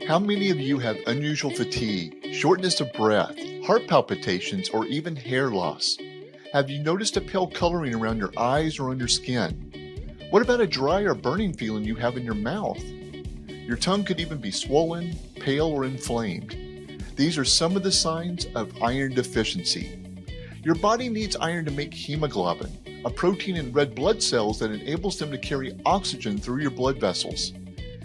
How many of you have unusual fatigue, shortness of breath, heart palpitations, or even hair loss? Have you noticed a pale coloring around your eyes or on your skin? What about a dry or burning feeling you have in your mouth? Your tongue could even be swollen, pale, or inflamed. These are some of the signs of iron deficiency. Your body needs iron to make hemoglobin, a protein in red blood cells that enables them to carry oxygen through your blood vessels.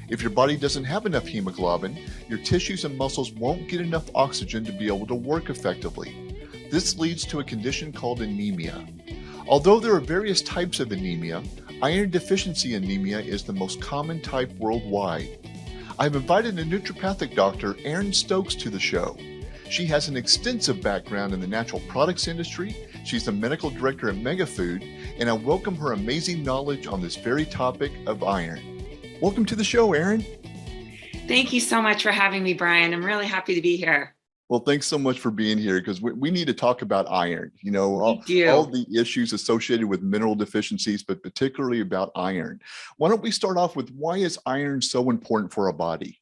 If your body doesn't have enough hemoglobin, your tissues and muscles won't get enough oxygen to be able to work effectively. This leads to a condition called anemia. Although there are various types of anemia, iron deficiency anemia is the most common type worldwide. I've invited a naturopathic doctor, Erin Stokes, to the show. She has an extensive background in the natural products industry. She's the medical director at MegaFood, and I welcome her amazing knowledge on this very topic of iron. Welcome to the show, Erin. Thank you so much for having me, Bryan. I'm really happy to be here. Well, thanks so much for being here because we need to talk about iron. You know, We all do. the issues associated with mineral deficiencies, but particularly about iron. Why don't we start off with why is iron so important for our body?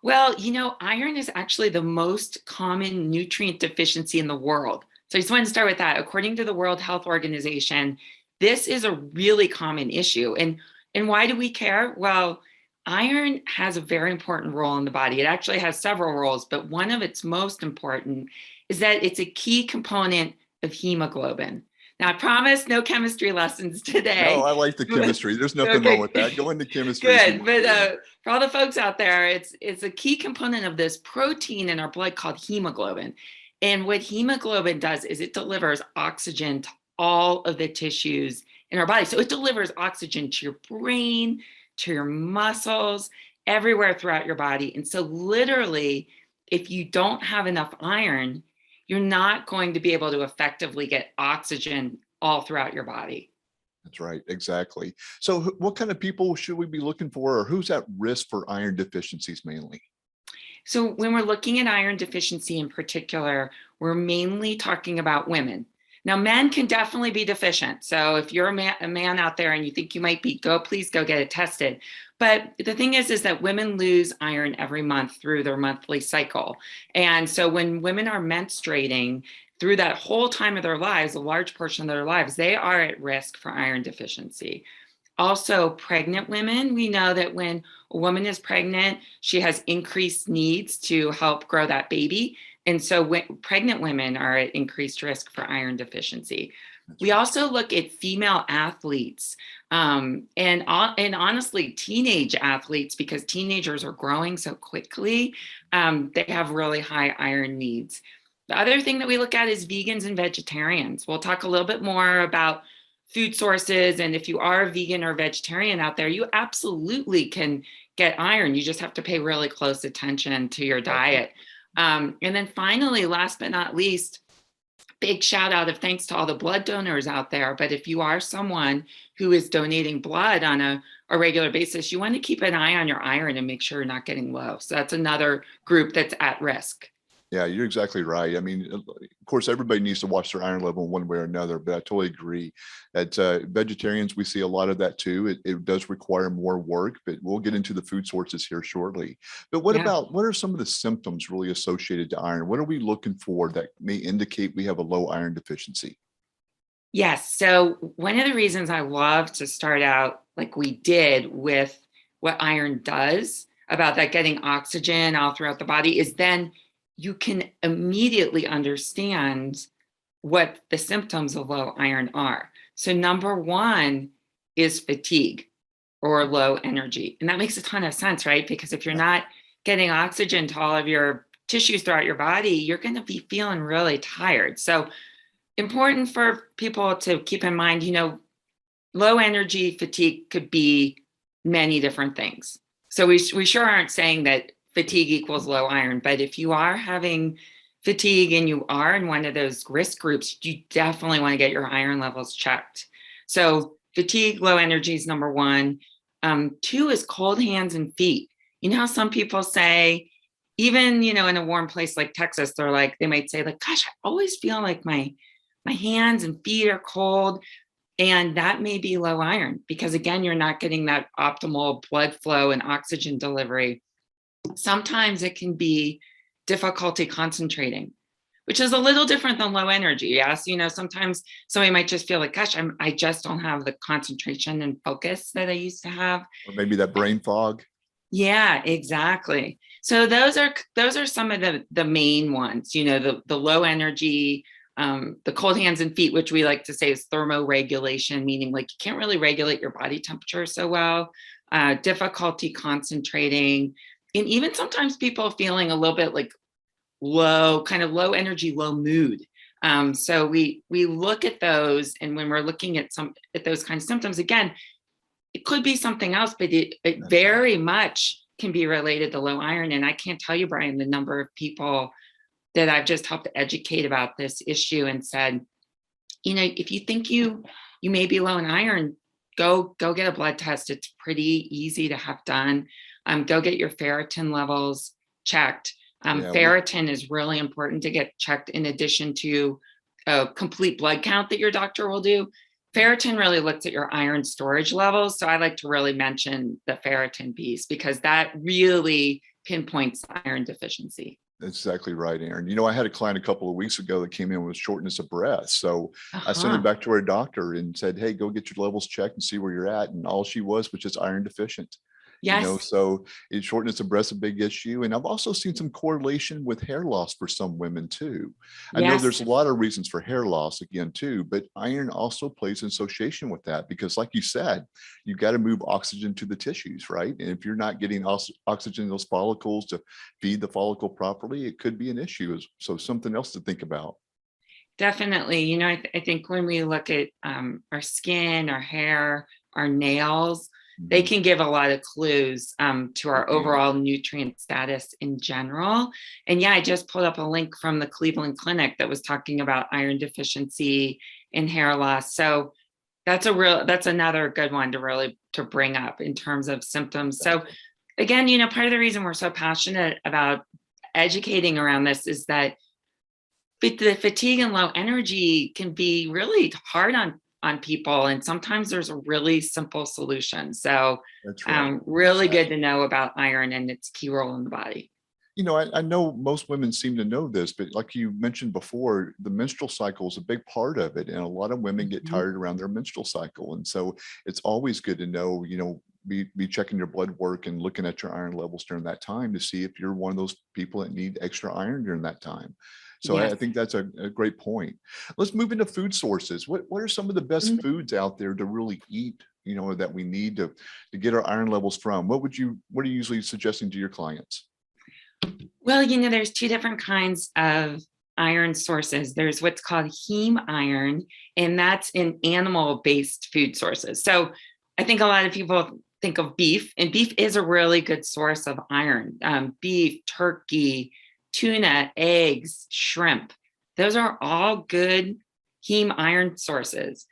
Well, iron is actually the most common nutrient deficiency in the world. So I just wanted to start with that. According to the World Health Organization, this is a really common issue. And why do we care? Well, iron has a very important role in the body. It actually has several roles, but one of its most important is that it's a key component of hemoglobin. Now, I promise no chemistry lessons No, today. I like the chemistry. There's nothing wrong with that. Okay, Go into chemistry if you good. want But to. for all the folks out there, it's a key component of this protein in our blood called hemoglobin. And what hemoglobin does is it delivers oxygen to all of the tissues in our body. So it delivers oxygen to your brain, to your muscles, everywhere throughout your body. And so literally, if you don't have enough iron, you're not going to be able to effectively get oxygen all throughout your body. That's right, exactly. So what kind of people should we be looking for, or who's at risk for iron deficiencies mainly? So when we're looking at iron deficiency in particular, we're mainly talking about women. Now, men can definitely be deficient. So if you're a man out there and you think you might be, please go get it tested. But the thing is that women lose iron every month through their monthly cycle. And so when women are menstruating through that whole time of their lives, a large portion of their lives, they are at risk for iron deficiency. Also, pregnant women, we know that when a woman is pregnant, she has increased needs to help grow that baby. And so pregnant women are at increased risk for iron deficiency. That's We right. also look at female athletes and honestly, teenage athletes, because teenagers are growing so quickly, they have really high iron needs. The other thing that we look at is vegans and vegetarians. We'll talk a little bit more about food sources. And if you are a vegan or vegetarian out there, you absolutely can get iron. You just have to pay really close attention to your Exactly. diet. And then finally, last but not least, big shout out of thanks to all the blood donors out there. But if you are someone who is donating blood on a regular basis, you want to keep an eye on your iron and make sure you're not getting low. So that's another group that's at risk. Yeah, you're exactly right. I mean, of course, everybody needs to watch their iron level in one way or another, but I totally agree. At vegetarians, we see a lot of that too. It does require more work, but we'll get into the food sources here shortly. But Yeah. what are some of the symptoms really associated to iron? What are we looking for that may indicate we have a low iron deficiency? Yes. So one of the reasons I love to start out like we did with what iron does about that getting oxygen all throughout the body is then you can immediately understand what the symptoms of low iron are. So number one is fatigue or low energy. And that makes a ton of sense, right? Because if you're Yeah, not getting oxygen to all of your tissues throughout your body, you're going to be feeling really tired. So important for people to keep in mind, low energy fatigue could be many different things. So we sure aren't saying that fatigue equals low iron, but if you are having fatigue and you are in one of those risk groups, you definitely want to get your iron levels checked. So fatigue, low energy is number one. Two is cold hands and feet. You know how some people say, even in a warm place like Texas, they might say like, "Gosh, I always feel like my hands and feet are cold." And that may be low iron because, again, you're not getting that optimal blood flow and oxygen delivery. Sometimes it can be difficulty concentrating, which is a little different than low energy. Yes, sometimes somebody might just feel like, gosh, I just don't have the concentration and focus that I used to have. Or maybe that brain fog. Yeah, exactly. So those are some of the main ones, the low energy, the cold hands and feet, which we like to say is thermoregulation, meaning like you can't really regulate your body temperature so well, difficulty concentrating, and even sometimes people feeling a little bit like kind of low energy, low mood. So we look at those, and when we're looking at those kinds of symptoms, again, it could be something else, but it very much can be related to low iron. And I can't tell you, Bryan, the number of people that I've just helped educate about this issue and said, if you think you may be low in iron, go get a blood test. It's pretty easy to have done. Go get your ferritin levels checked. Ferritin is really important to get checked in addition to a complete blood count that your doctor will do. Ferritin really looks at your iron storage levels. So I like to really mention the ferritin piece because that really pinpoints iron deficiency. That's exactly right, Erin. I had a client a couple of weeks ago that came in with shortness of breath. So I sent her back to her doctor and said, hey, go get your levels checked and see where you're at. And all she was just iron deficient. Yes. So shortness of breath is a big issue. And I've also seen some correlation with hair loss for some women too. I know there's a lot of reasons for hair loss again too, but iron also plays an association with that because like you said, you've got to move oxygen to the tissues, right? And if you're not getting oxygen in those follicles to feed the follicle properly, it could be an issue. So something else to think about. Definitely. I think when we look at our skin, our hair, our nails, they can give a lot of clues to our overall nutrient status in general. And yeah, I just pulled up a link from the Cleveland Clinic that was talking about iron deficiency and hair loss. So that's another good one to bring up in terms of symptoms. So again, part of the reason we're so passionate about educating around this is that the fatigue and low energy can be really hard on people. And sometimes there's a really simple solution. So that's right. Really good to know about iron and its key role in the body. I know most women seem to know this, but like you mentioned before, the menstrual cycle is a big part of it. And a lot of women get tired around their menstrual cycle. And so it's always good to know, be checking your blood work and looking at your iron levels during that time to see if you're one of those people that need extra iron during that time. So I think that's a great point. Let's move into food sources. What are some of the best foods out there to really eat, that we need to get our iron levels from? What are you usually suggesting to your clients? Well, there's two different kinds of iron sources. There's what's called heme iron, and that's in animal-based food sources. So I think a lot of people think of beef, and beef is a really good source of iron. Beef, turkey, tuna, eggs, shrimp. Those are all good heme iron sources.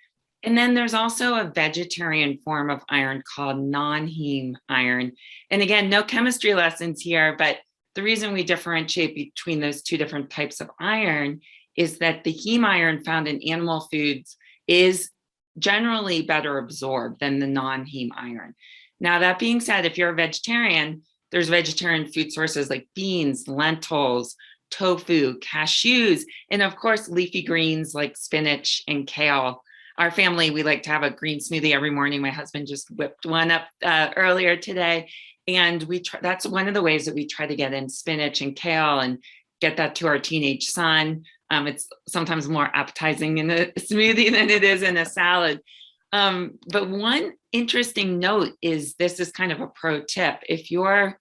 And then there's also a vegetarian form of iron called non-heme iron. And again, no chemistry lessons here, but the reason we differentiate between those two different types of iron is that the heme iron found in animal foods is generally better absorbed than the non-heme iron. Now, that being said, if you're a vegetarian, there's vegetarian food sources like beans, lentils, tofu, cashews, and of course, leafy greens like spinach and kale. Our family, we like to have a green smoothie every morning. My husband just whipped one up earlier today. And that's one of the ways that we try to get in spinach and kale and get that to our teenage son. It's sometimes more appetizing in a smoothie than it is in a salad. But one interesting note is this is kind of a pro tip. If you're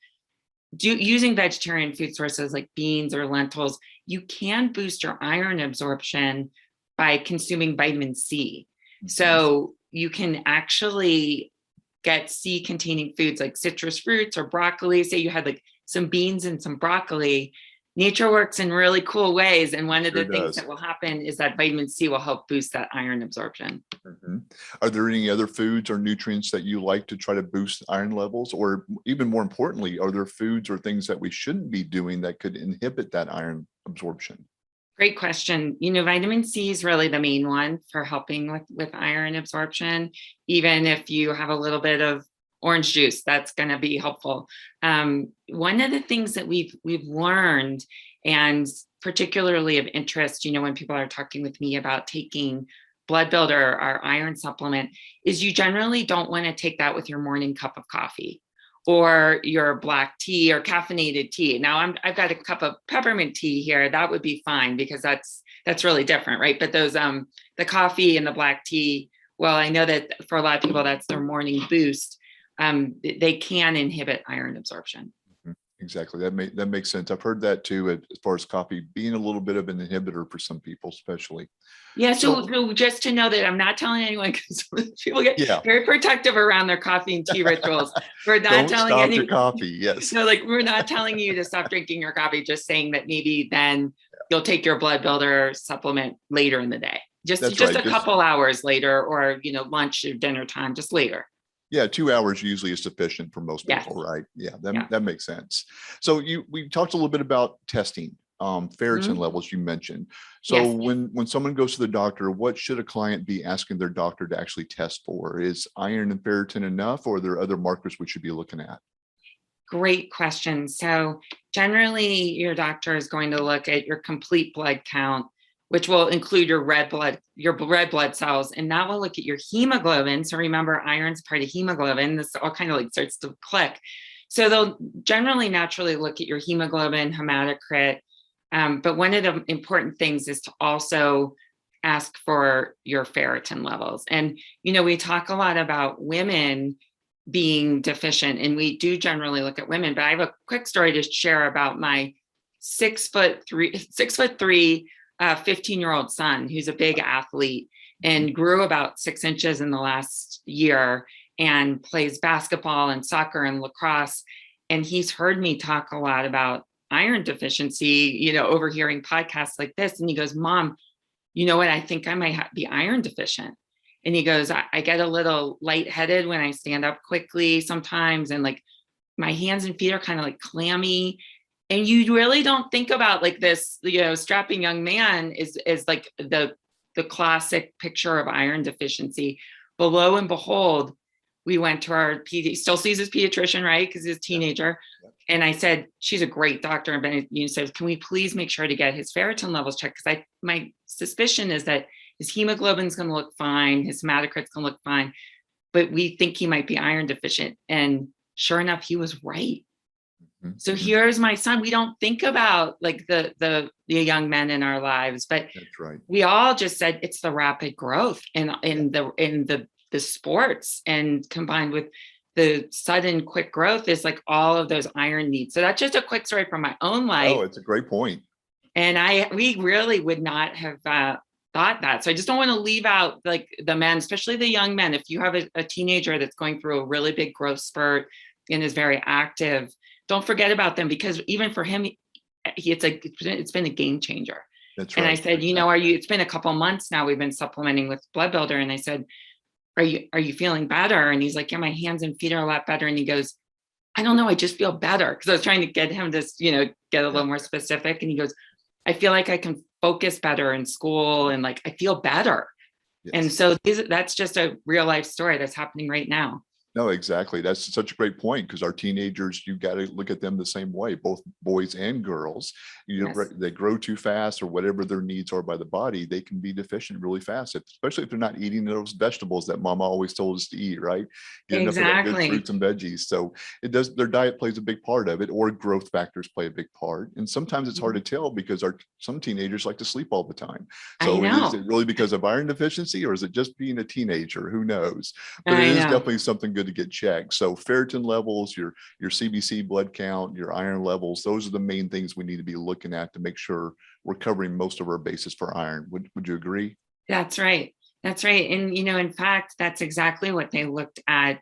using vegetarian food sources like beans or lentils, you can boost your iron absorption by consuming vitamin C. So you can actually get C containing foods like citrus fruits or broccoli. Say you had like some beans and some broccoli. Nature works in really cool ways. And one of the things that will happen is that vitamin C will help boost that iron absorption. Are there any other foods or nutrients that you like to try to boost iron levels? Or even more importantly, are there foods or things that we shouldn't be doing that could inhibit that iron absorption? Great question. Vitamin C is really the main one for helping with iron absorption. Even if you have a little bit of orange juice. That's going to be helpful. One of the things that we've learned, and particularly of interest, when people are talking with me about taking blood builder or iron supplement, is you generally don't want to take that with your morning cup of coffee or your black tea or caffeinated tea. Now I've got a cup of peppermint tea here. That would be fine because that's really different, right? But those the coffee and the black tea, well, I know that for a lot of people that's their morning boost. They can inhibit iron absorption. Exactly. That makes sense. I've heard that too, as far as coffee being a little bit of an inhibitor for some people, especially. Yeah. So just to know that I'm not telling anyone, because people get very protective around their coffee and tea rituals. We're not telling anyone. Your coffee. Yes. No, like we're not telling you to stop drinking your coffee, just saying that maybe then you'll take your blood builder supplement later in the day. Just a couple hours later, or, lunch or dinner time, just later. Yeah, 2 hours usually is sufficient for most people, right? Yeah, that makes sense. So we talked a little bit about testing, ferritin levels you mentioned. So when someone goes to the doctor, what should a client be asking their doctor to actually test for? Is iron and ferritin enough, or are there other markers we should be looking at? Great question. So generally, your doctor is going to look at your complete blood count, which will include your red blood cells, and that will look at your hemoglobin. So remember, iron's part of hemoglobin. This all kind of like starts to click. So they'll generally naturally look at your hemoglobin, hematocrit. But one of the important things is to also ask for your ferritin levels. And, we talk a lot about women being deficient, and we do generally look at women, but I have a quick story to share about my 6'3" 15-year-old son who's a big athlete and grew about 6 inches in the last year and plays basketball and soccer and lacrosse. And he's heard me talk a lot about iron deficiency, overhearing podcasts like this. And he goes, "Mom, you know what? I think I might be iron deficient." And he goes, I get a little lightheaded when I stand up quickly sometimes. And like my hands and feet are kind of like clammy. And you really don't think about like this, strapping young man is like the classic picture of iron deficiency. But lo and behold, we went to our still sees his pediatrician, right? Because he's a teenager. And I said, she's a great doctor. And Ben said, "Can we please make sure to get his ferritin levels checked?" Because my suspicion is that his hemoglobin's going to look fine, his hematocrit's going to look fine, but we think he might be iron deficient. And sure enough, he was right. So here's my son. We don't think about like the young men in our lives, but that's right. We all just said it's the rapid growth in the sports, and combined with the sudden quick growth is like all of those iron needs. So that's just a quick story from my own life. Oh, it's a great point. And we really would not have thought that. So I just don't want to leave out like the men, especially the young men. If you have a teenager that's going through a really big growth spurt and is very active, don't forget about them, because even for him, it's been a game changer. That's right. And I said, it's been a couple months now, we've been supplementing with blood builder. And I said, are you feeling better? And he's like, yeah, my hands and feet are a lot better. And he goes, I don't know, I just feel better. Because I was trying to get him to, get a little more specific. And he goes, I feel like I can focus better in school, and like, I feel better. Yes. And so that's just a real life story that's happening right now. No, exactly. That's such a great point, because our teenagers, you got to look at them the same way, both boys and girls. They grow too fast, or whatever their needs are by the body, they can be deficient really fast, especially if they're not eating those vegetables that mama always told us to eat, right? Get enough of that good fruits and veggies. So their diet plays a big part of it, or growth factors play a big part. And sometimes it's hard to tell, because some teenagers like to sleep all the time. So is it really because of iron deficiency, or is it just being a teenager? Who knows? But it is definitely something good to get checked. So ferritin levels, your CBC blood count, your iron levels, those are the main things we need to be looking at to make sure we're covering most of our bases for iron. Would you agree? That's right. That's right. And, in fact, that's exactly what they looked at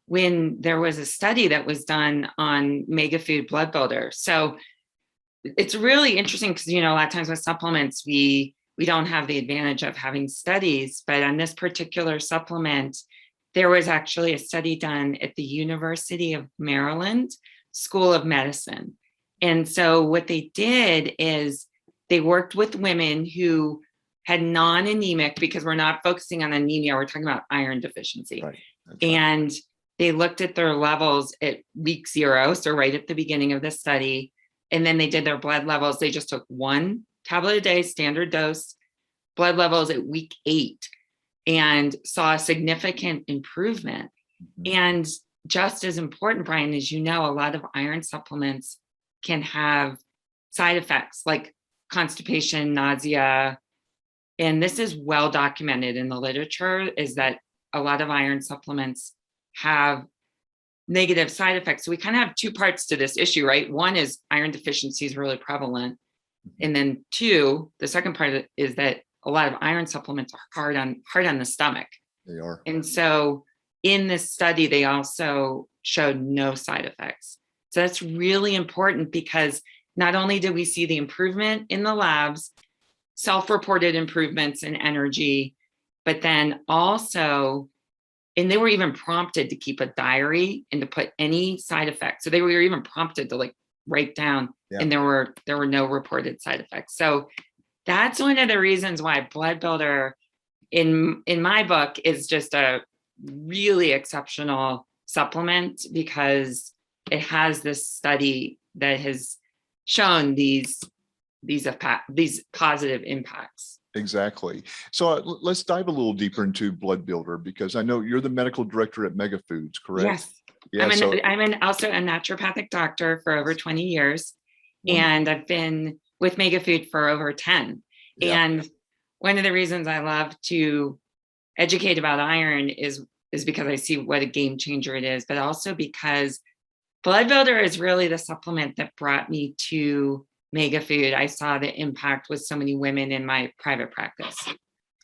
when there was a study that was done on MegaFood blood builder. So it's really interesting because, a lot of times with supplements, we don't have the advantage of having studies, but on this particular supplement, there was actually a study done at the University of Maryland School of Medicine. And so what they did is they worked with women who had non-anemic, because we're not focusing on anemia, we're talking about iron deficiency. Right. And they looked at their levels at week 0, so right at the beginning of the study, and then they did their blood levels. They just took 1 tablet a day, standard dose, blood levels at week 8, and saw a significant improvement. Mhm. And just as important, Bryan, as you know, a lot of iron supplements can have side effects like constipation, nausea. And this is well documented in the literature, is that a lot of iron supplements have negative side effects. So we kind of have 2 parts to this issue, right? One is iron deficiency is really prevalent. Mhm. And then 2, the second part is that a lot of iron supplements are hard on the stomach. They are. And so in this study, they also showed no side effects. So that's really important, because not only did we see the improvement in the labs, self-reported improvements in energy, but then also, and they were even prompted to keep a diary and to put any side effects. So they were even prompted to like write down, Yeah. and there were no reported side effects. So that's one of the reasons why Blood Builder in my book is just a really exceptional supplement, because it has this study that has shown these positive impacts. Exactly. So let's dive a little deeper into Blood Builder, because I know you're the medical director at MegaFoods, correct? Yes. Yeah. So I'm also a naturopathic doctor for over 20 years, wonderful. and I've been with MegaFood for over 10. Yeah. And one of the reasons I love to educate about iron is because I see what a game changer it is, but also because Blood Builder is really the supplement that brought me to MegaFood. I saw the impact with so many women in my private practice.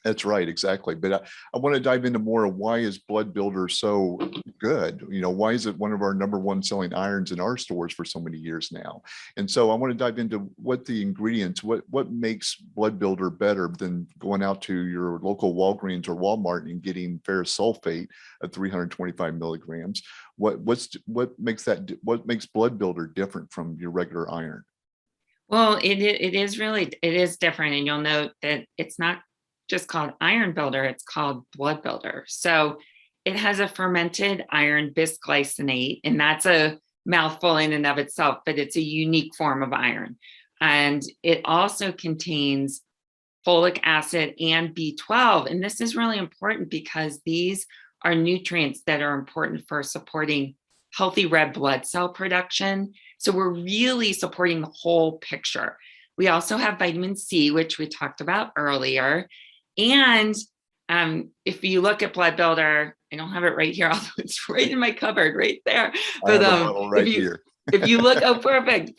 That's right, exactly. But I want to dive into more of why is Blood Builder so good? Why is it one of our #1 selling irons in our stores for so many years now? And so I want to dive into what the ingredients, what makes Blood Builder better than going out to your local Walgreens or Walmart and getting ferrous sulfate at 325 milligrams. What makes Blood Builder different from your regular iron? Well, it is different, and you'll note that it's not just called Iron Builder, it's called Blood Builder. So it has a fermented iron bisglycinate, and that's a mouthful in and of itself, but it's a unique form of iron. And it also contains folic acid and B12. And this is really important because these are nutrients that are important for supporting healthy red blood cell production. So we're really supporting the whole picture. We also have vitamin C, which we talked about earlier. And if you look at Blood Builder, I don't have it right here, although it's right in my cupboard right there. I have But a bottle right here. if you look, oh, perfect.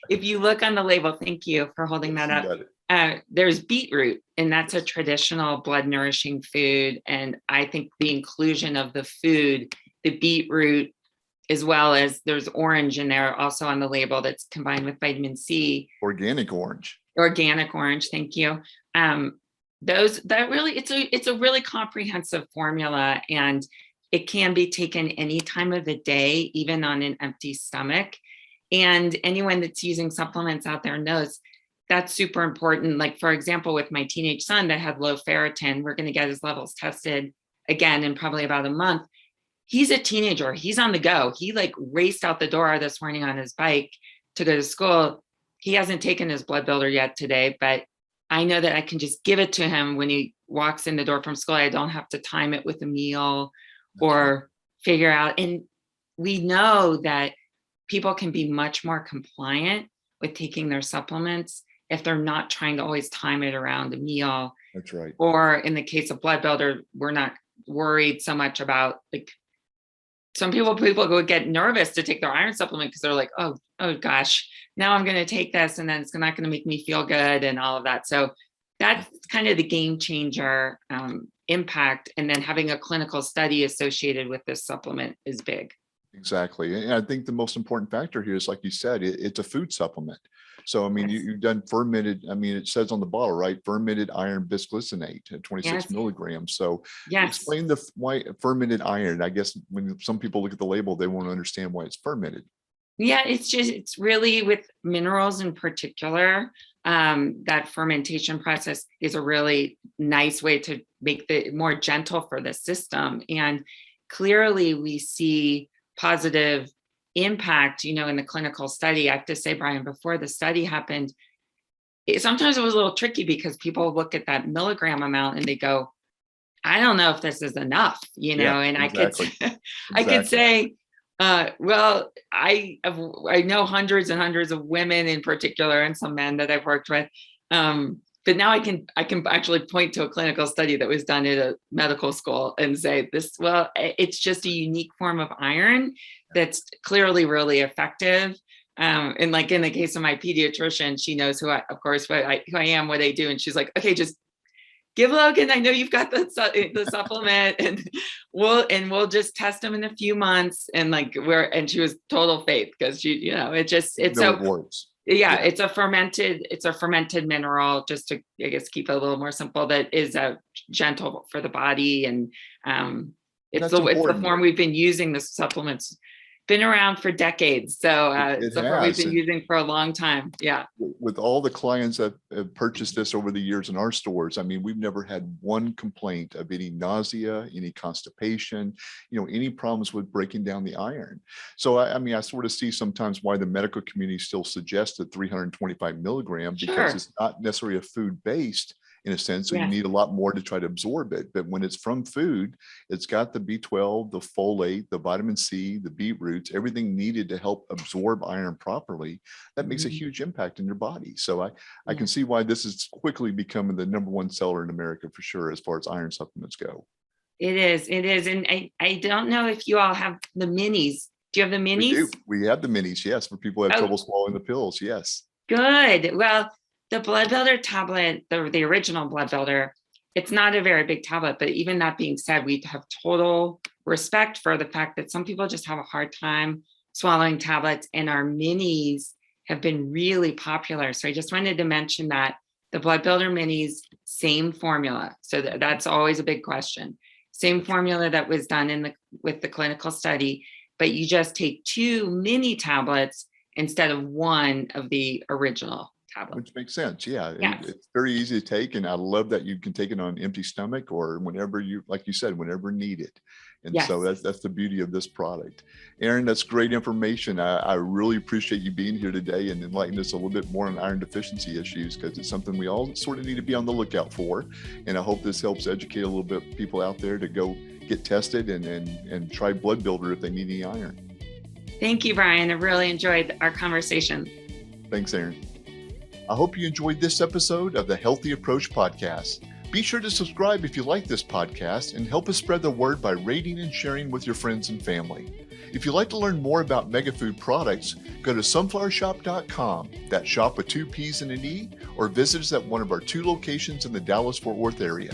If you look on the label, thank you for holding Yes, that you up. got it. There's beetroot, and that's a traditional blood nourishing food. And I think the inclusion of the food, the beetroot, as well as there's orange in there also on the label that's combined with vitamin C. Organic orange. Organic orange, thank you. It's a really comprehensive formula, and it can be taken any time of the day, even on an empty stomach. And anyone that's using supplements out there knows that's super important. Like, for example, with my teenage son that had low ferritin, we're going to get his levels tested again in probably about a month. He's a teenager. He's on the go. He like raced out the door this morning on his bike to go to school. He hasn't taken his Blood Builder yet today, but I know that I can just give it to him when he walks in the door from school. I don't have to time it with a meal or figure out. And we know that people can be much more compliant with taking their supplements if they're not trying to always time it around a meal. That's right. Or in the case of Blood Builder, we're not worried so much about, like, some people would get nervous to take their iron supplement because they're like, oh gosh, now I'm going to take this and then it's not going to make me feel good and all of that. So that's kind of the game changer impact. And then having a clinical study associated with this supplement is big. Exactly. And I think the most important factor here is, like you said, it's a food supplement. So, I mean, Yes. you've done fermented, I mean, it says on the bottle, right? Fermented iron bisglycinate at 26 Yes. milligrams. So Yes. explain why fermented iron. I guess when some people look at the label, they won't understand why it's fermented. Yeah, it's really with minerals in particular. That fermentation process is a really nice way to make the more gentle for the system. And clearly we see positive impact, in the clinical study. I have to say, Bryan, before the study happened, sometimes it was a little tricky because people look at that milligram amount and they go, I don't know if this is enough, Yeah, and exactly. I could Exactly. say, well, I know hundreds and hundreds of women in particular, and some men that I've worked with. But now I can actually point to a clinical study that was done at a medical school and say this, well, it's just a unique form of iron that's clearly really effective. And like in the case of my pediatrician, she knows who I am, what I do. And she's like, okay, just give Logan, I know you've got the supplement, and we'll just test them in a few months. And and she was total faith, because it's No, it so, works. yeah, Yeah. it's a fermented mineral, just to, I guess, keep it a little more simple, that is gentle for the body. And it's That's the important. form we've been using. The supplements been around for decades, so It it's the form we've has. been using for a long time. Yeah. With all the clients that have purchased this over the years in our stores, I mean, we've never had one complaint of any nausea, any constipation, any problems with breaking down the iron. So I mean, I sort of see sometimes why the medical community still suggests that 325 milligram, because Sure. it's not necessarily a food based in a sense. So you Yeah. need a lot more to try to absorb it. But when it's from food, it's got the B12, the folate, the vitamin C, the beetroots, everything needed to help absorb iron properly. That makes a Mhm. huge impact in your body. So I Yeah. can see why this is quickly becoming the #1 seller in America for sure, as far as iron supplements go. It is. And I don't know if you all have the minis. Do you have the We do. minis? We have the minis, yes, for people who have Oh, trouble swallowing the pills. Yes. good. Well, the blood builder tablet, the original blood builder, it's not a very big tablet, but even that being said, we have total respect for the fact that some people just have a hard time swallowing tablets, and our minis have been really popular. So I just wanted to mention that the blood builder minis, same formula. So that's always a big question. Same formula that was done with the clinical study, but you just take 2 mini tablets instead of one of the original tablets. Which makes sense. Yeah. Yes. It's very easy to take. And I love that you can take it on an empty stomach, or whenever like you said, whenever needed. And so Yes. that's the beauty of this product. Erin, that's great information. I really appreciate you being here today and enlightening us a little bit more on iron deficiency issues, because it's something we all sort of need to be on the lookout for. And I hope this helps educate a little bit people out there to go get tested and try blood builder if they need any iron. Thank you, Bryan. I really enjoyed our conversation. Thanks, Erin. I hope you enjoyed this episode of the Healthy Approach podcast. Be sure to subscribe if you like this podcast, and help us spread the word by rating and sharing with your friends and family. If you'd like to learn more about MegaFood products, go to sunflowershoppe.com, that's shop with 2 P's and an E, or visit us at one of our 2 locations in the Dallas-Fort Worth area.